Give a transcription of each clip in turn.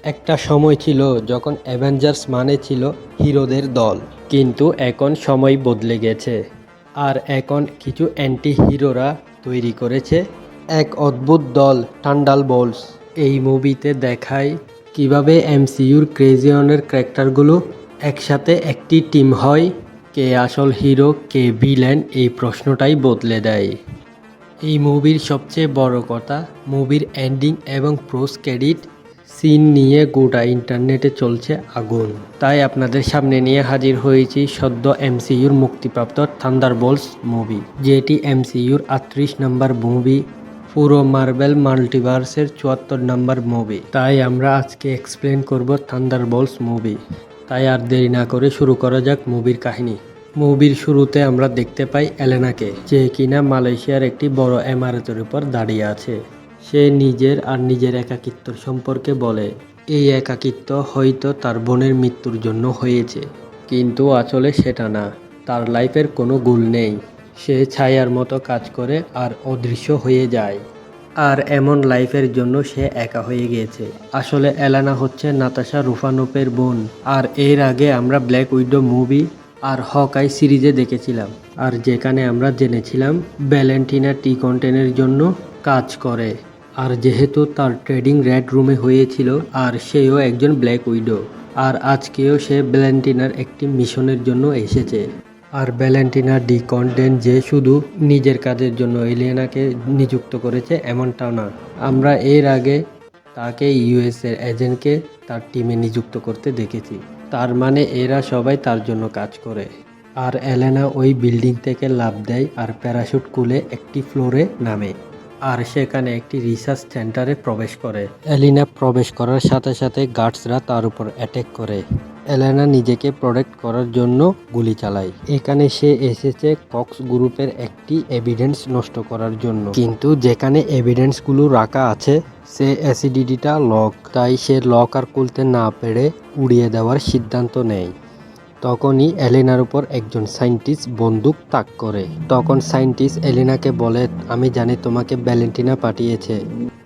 একটা সময় ছিল যখন অ্যাভেঞ্জার্স মানে ছিল হিরোদের দল, কিন্তু এখন সময় বদলে গেছে। আর এখন কিছু অ্যান্টি হিরোরা তৈরি করেছে এক অদ্ভুত দল, থান্ডারবোল্টস। এই মুভিতে দেখায় কিভাবে এমসিইউর ক্রেজিয়নের ক্যারেক্টারগুলো একসাথে একটি টিম হয়। কে আসল হিরো, কে ভিলেন, এই প্রশ্নটাই বদলে দেয় এই মুভির সবচেয়ে বড় কথা। মুভির এন্ডিং এবং পোস্ট ক্রেডিট সিন নিয়ে গোটা ইন্টারনেটে চলছে আগুন। তাই আপনাদের সামনে নিয়ে হাজির হয়েছি সদ্য এমসিইউর মুক্তিপ্রাপ্ত থান্ডারবোল্টস মুভি, যেটি এমসিইউর 38 নম্বর মুভি, পুরো মার্বেল মাল্টিভার্সের 74 নম্বর মুভি। তাই আমরা আজকে এক্সপ্লেন করব থান্ডারবোল্টস মুভি। তাই আর দেরি না করে শুরু করা যাক মুভির কাহিনী। মুভির শুরুতে আমরা দেখতে পাই এলেনাকে, যে কিনা মালয়েশিয়ার একটি বড় ইমারতের উপর দাঁড়িয়ে আছে। সে নিজের একাকিত্ব সম্পর্কে বলে। এই একাকিত্ব হয়তো তার বোনের মৃত্যুর জন্য হয়েছে, কিন্তু আসলে সেটা না। তার লাইফের কোনো গোল নেই। সে ছায়ার মতো কাজ করে আর অদৃশ্য হয়ে যায়। আর এমন লাইফের জন্য সে একা হয়ে গিয়েছে। আসলে এলেনা হচ্ছে নাতাশা রুফানোফের বোন। আর এর আগে আমরা ব্ল্যাক উইডো মুভি আর হকাই সিরিজে দেখেছিলাম, আর যেখানে আমরা জেনেছিলাম ভ্যালেন্টিনা টি কন্টেনের জন্য কাজ করে। আর যেহেতু তার ট্রেডিং রেড রুমে হয়েছিল, আর সেও একজন ব্ল্যাক উইডো। আর আজকেও সে ভ্যালেন্টিনার একটি মিশনের জন্য এসেছে। আর ভ্যালেন্টিনা ডি কন্টেন যে শুধু নিজের কাজের জন্য এলিয়েনাকে নিযুক্ত করেছে এমনটাও না। আমরা এর আগে তাকে ইউএসের এজেন্টকে তার টিমে নিযুক্ত করতে দেখেছি। তার মানে এরা সবাই তার জন্য কাজ করে। আর এলেনা ওই বিল্ডিং থেকে লাফ দেয় আর প্যারাশুট খুলে একটি ফ্লোরে নামে। আর সেখানে একটি রিসার্চ সেন্টারে প্রবেশ করে। এলিনা প্রবেশ করার সাথে সাথে গার্ডসরা তার উপর অ্যাটাক করে। এলেনা নিজেকে প্রোটেক্ট করার জন্য গুলি চালায়। এখানে সে এসেছে কক্স গ্রুপের একটি এভিডেন্স নষ্ট করার জন্য, কিন্তু যেখানে এভিডেন্সগুলো রাখা আছে সে অ্যাসিডিটিটা লক। তাই সে লক আর খুলতে না পেরে উড়িয়ে দেওয়ার সিদ্ধান্ত নেয়। তখনই এলেনার উপর একজন সায়েন্টিস্ট বন্দুক তাক করে। তখন সায়েন্টিস্ট এলেনাকে বলে, আমি জানি তোমাকে ভ্যালেন্টিনা পাঠিয়েছে।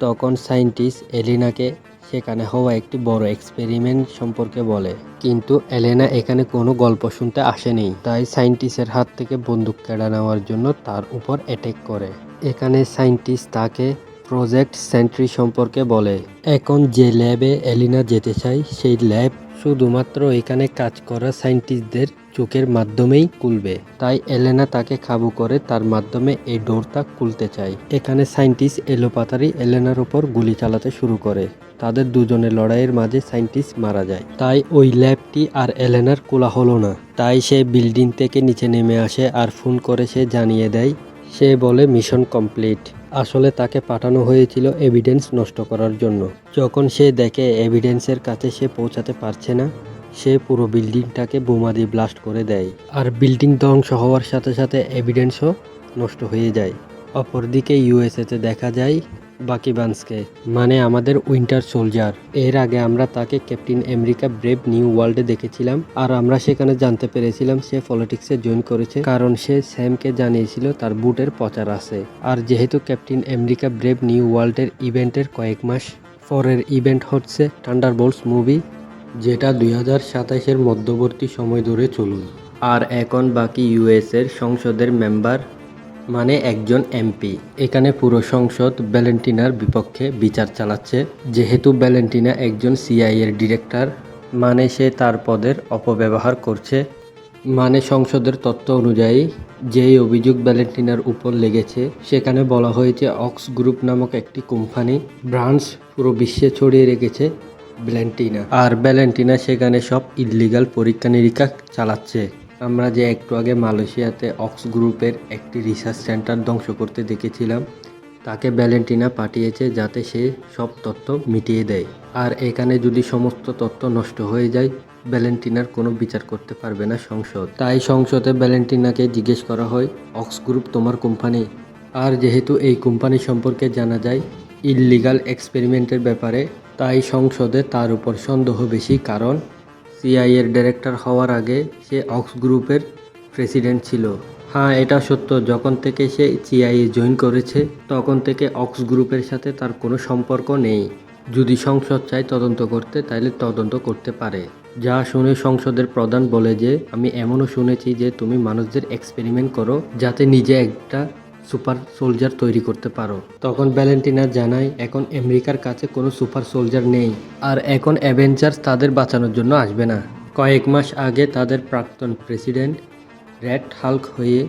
তখন সায়েন্টিস্ট এলেনাকে সেখানে হওয়া একটি বড় এক্সপেরিমেন্ট সম্পর্কে বলে, কিন্তু এলেনা এখানে কোনো গল্প শুনতে আসেনি। তাই সায়েন্টিস্টের হাত থেকে বন্দুক কেড়ে নেওয়ার জন্য তার উপর অ্যাটাক করে। এখানে সায়েন্টিস্ট তাকে প্রজেক্ট সেন্ট্রি সম্পর্কে বলে। এখন যে ল্যাবে এলিনা যেতে চায় সেই ল্যাব শুধুমাত্র এখানে কাজ করা সায়েন্টিস্টদের চোখের মাধ্যমেই খুলবে। তাই এলেনা তাকে কাবু করে তার মাধ্যমে এই ডোরটা খুলতে চায়। এখানে সায়েন্টিস্ট এলোপাতাড়ি এলেনার উপর গুলি চালাতে শুরু করে। তাদের দুজনের লড়াইয়ের মাঝে সায়েন্টিস্ট মারা যায়। তাই ওই ল্যাবটি আর এলেনার খোলা হলো না। তাই সে বিল্ডিং থেকে নিচে নেমে আসে আর ফোন করে সে জানিয়ে দেয়। সে বলে মিশন কমপ্লিট। আসলে তাকে পাঠানো হয়েছিল এভিডেন্স নষ্ট করার জন্য। যখন সে দেখে এভিডেন্সের কাছে সে পৌঁছাতে পারছে না, সে পুরো বিল্ডিংটাকে বোমা দিয়ে ব্লাস্ট করে দেয়। আর বিল্ডিং ধ্বংস হওয়ার সাথে সাথে এভিডেন্সও নষ্ট হয়ে যায়। অপরদিকে ইউএসএতে দেখা যায় বাকি বান্সকে, মানে আমাদের উইন্টার সোলজার। এর আগে আমরা তাকে ক্যাপ্টেন আমেরিকা ব্রেভ নিউ ওয়ার্ল্ডে দেখেছিলাম। আর আমরা সেখানে জানতে পেরেছিলাম সে পলিটিক্সে জয়েন করেছে, কারণ সে স্যামকে জানিয়েছিল তার বুটের প্রচার আছে। আর যেহেতু ক্যাপ্টেন আমেরিকা ব্রেভ নিউ ওয়ার্ল্ডের ইভেন্টের কয়েক মাস পরের ইভেন্ট হচ্ছে থান্ডারবোল্টস মুভি, যেটা 2027-এর মধ্যবর্তী সময় ধরে চলুন। আর এখন বাকি ইউএসের সংসদের মেম্বার, মানে একজন এমপি। এখানে পুরো সংসদ ভ্যালেন্টিনার বিপক্ষে বিচার চালাচ্ছে। যেহেতু ভ্যালেন্টিনা একজন সিআইএর ডিরেক্টর, মানে সে তার পদের অপব্যবহার করছে। মানে সংসদের তথ্য অনুযায়ী যেই অভিযোগ ভ্যালেন্টিনার উপর লেগেছে, সেখানে বলা হয়েছে অক্স গ্রুপ নামক একটি কোম্পানি ব্রাঞ্চ পুরো বিশ্বে ছড়িয়ে রেখেছে ভ্যালেন্টিনা। আর ভ্যালেন্টিনা সেখানে সব ইললিগাল পরীক্ষা নিরীক্ষা চালাচ্ছে। আমরা যে একটু আগে মালয়েশিয়াতে অক্স গ্রুপের একটি রিসার্চ সেন্টার ধ্বংস করতে দেখেছিলাম, তাকে ভ্যালেন্টিনা পাঠিয়েছে যাতে সে সব তথ্য মিটিয়ে দেয়। আর এখানে যদি সমস্ত তথ্য নষ্ট হয়ে যায়, ভ্যালেন্টিনার কোনো বিচার করতে পারবে না সংসদ। তাই সংসদে ভ্যালেন্টিনাকে জিজ্ঞেস করা হয়, অক্স গ্রুপ তোমার কোম্পানি? আর যেহেতু এই কোম্পানি সম্পর্কে জানা যায় ইললিগাল এক্সপেরিমেন্টের ব্যাপারে, তাই সংসদে তার উপর সন্দেহ বেশি। কারণ সিআইএর ডাইরেক্টর হওয়ার আগে সে অক্স গ্রুপের প্রেসিডেন্ট ছিল। হ্যাঁ, এটা সত্য, যখন থেকে সে সিআইএ জয়েন করেছে তখন থেকে অক্স গ্রুপের সাথে তার কোনো সম্পর্ক নেই। যদি সংসদ চায় তদন্ত করতে তাহলে তদন্ত করতে পারে। যা শুনে সংসদের প্রধান বলে যে আমি এমনও শুনেছি যে তুমি মানুষদের এক্সপেরিমেন্ট করো যাতে নিজে একটা সুপার সোলজার তৈরি করতে পারো। তখন ভ্যালেন্টিনা জানায় এখন আমেরিকার কাছে কোনো সুপার সোলজার নেই আর এখন অ্যাভেঞ্জার্স তাদের বাঁচানোর জন্য আসবে না। কয়েক মাস আগে তাদের প্রাক্তন প্রেসিডেন্ট রেড হাল্ক হয়ে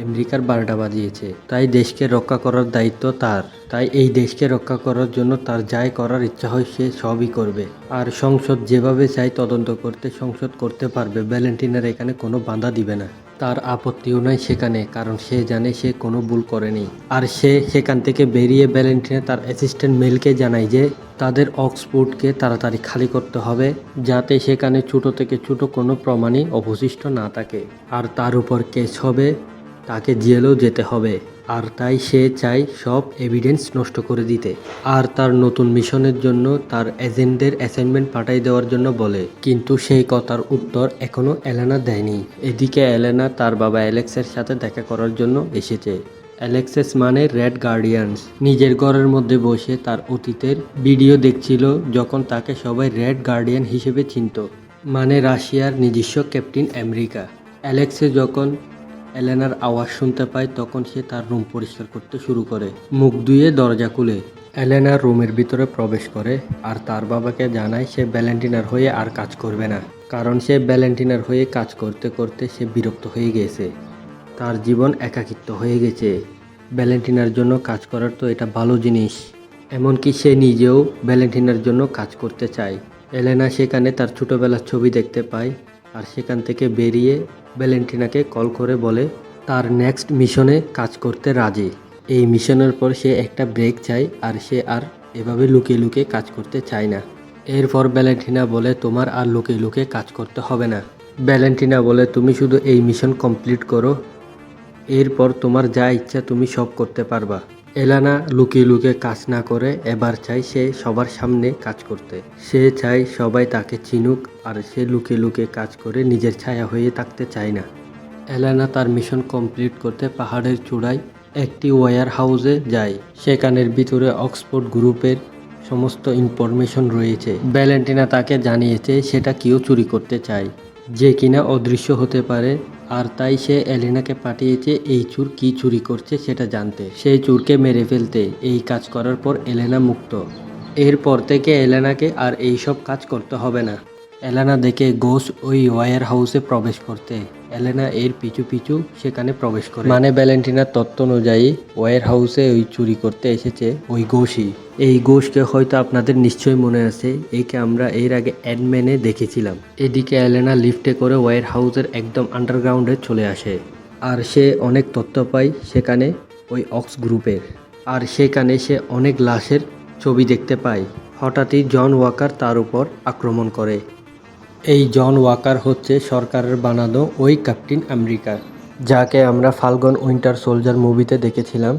আমেরিকার বারোটা বাজিয়েছে, তাই দেশকে রক্ষা করার দায়িত্ব তার। তাই এই দেশকে রক্ষা করার জন্য তার যাই করার ইচ্ছা হয় সে সবই করবে। আর সংসদ যেভাবে চায় তদন্ত করতে সংসদ করতে পারবে, ভ্যালেন্টিনার এখানে কোনো বাধা দিবে না। তার আপত্তিও নাই সেখানে, কারণ সে জানে সে কোনো ভুল করেনি। আর সে সেখান থেকে বেরিয়ে ভ্যালেন্টিনা তার অ্যাসিস্ট্যান্ট মেলকে জানায় যে তাদের অক্সফোর্ডকে তাড়াতাড়ি খালি করতে হবে যাতে সেখানে ছোটো থেকে ছোটো কোনো প্রমাণই অবশিষ্ট না থাকে। আর তার উপর কেস হবে, তাকে জেলেও যেতে হবে। আর তাই সে চায় সব এভিডেন্স নষ্ট করে দিতে। আর তার নতুন মিশনের জন্য তার এজেন্টদের অ্যাসাইনমেন্ট পাঠিয়ে দেওয়ার জন্য বলে, কিন্তু সেই কথার উত্তর এখনও এলেনা দেয়নি। এদিকে এলেনা তার বাবা অ্যালেক্সের সাথে দেখা করার জন্য এসেছে। অ্যালেক্সেস মানে রেড গার্ডিয়ানস। নিজের ঘরের মধ্যে বসে তার অতীতের ভিডিও দেখছিল যখন তাকে সবাই রেড গার্ডিয়ান হিসেবে চিনত, মানে রাশিয়ার নিজস্ব ক্যাপ্টেন আমেরিকা। অ্যালেক্সে যখন এলেনার আওয়াজ শুনতে পায় তখন সে তার রুম পরিষ্কার করতে শুরু করে। মুখ ধুয়ে দরজা খুলে এলেনার রুমের ভিতরে প্রবেশ করে আর তার বাবাকে জানায় সে ভ্যালেন্টিনার হয়ে আর কাজ করবে না, কারণ সে ভ্যালেন্টিনার হয়ে কাজ করতে করতে সে বিরক্ত হয়ে গেছে। তার জীবন একাকিত্ব হয়ে গেছে। ভ্যালেন্টিনার জন্য কাজ করার তো এটা ভালো জিনিস, এমনকি সে নিজেও ভ্যালেন্টিনার জন্য কাজ করতে চায়। এলেনা সেখানে তার ছোটোবেলার ছবি দেখতে পায় আর সেখান থেকে বেরিয়ে ভ্যালেন্টিনাকে কল করে বলে তার নেক্সট মিশনে কাজ করতে রাজি। এই মিশনের পর সে একটা ব্রেক চায় আর সে আর এভাবে লুকিয়ে লুকিয়ে কাজ করতে চায় না। এরপর ভ্যালেন্টিনা বলে তোমার আর লুকিয়ে লুকিয়ে কাজ করতে হবে না। ভ্যালেন্টিনা বলে তুমি শুধু এই মিশন কমপ্লিট করো, এরপর তোমার যা ইচ্ছা তুমি সব করতে পারবা। এলেনা লুকিয়ে লুকিয়ে কাজ না করে এবার চাই সে সবার সামনে কাজ করতে। সে চায় সবাই তাকে চিনুক আর সে লুকিয়ে লুকিয়ে কাজ করে নিজের ছায়া হয়ে থাকতে চায় না। এলেনা তার মিশন কমপ্লিট করতে পাহাড়ের চূড়ায় একটি ওয়্যার হাউসে যায়। সেখানের ভিতরে অক্সফোর্ড গ্রুপের সমস্ত ইনফরমেশন রয়েছে। ভ্যালেন্টিনা তাকে জানিয়েছে সেটা কেউ চুরি করতে চায়, যে কিনা অদৃশ্য হতে পারে। আর তাই সে এলেনাকে পাঠিয়েছে এই চোর কি চুরি করছে সেটা জানতে, সেই চোরকে মেরে ফেলতে। এই কাজ করার পর এলেনা মুক্ত। এরপর থেকে এলেনাকে আর এই সব কাজ করতে হবে না। এলেনা দেখে গোস ওই ওয়্যার হাউসে প্রবেশ করতে, এলেনা এর পিছু পিছু সেখানে প্রবেশ করে। মানে ভ্যালেন্টিনার তথ্য অনুযায়ী ওয়্যার হাউসে ওই চুরি করতে এসেছে ওই গোসই। এই গোসকে হয়তো আপনাদের নিশ্চয়ই মনে আছে, একে আমরা এর আগে অ্যান্টম্যানে দেখেছিলাম। এদিকে এলেনা লিফটে করে ওয়্যার হাউসের একদম আন্ডারগ্রাউন্ডে চলে আসে আর সে অনেক তথ্য পায় সেখানে ওই অক্স গ্রুপের। আর সেখানে সে অনেক লাশের ছবি দেখতে পায়। হঠাৎই জন ওয়াকার তার উপর আক্রমণ করে। এই জন ওয়াকার হচ্ছে সরকারের বানানো ওই ক্যাপ্টেন আমেরিকা, যাকে আমরা ফাল্কন উইন্টার সোলজার মুভিতে দেখেছিলাম।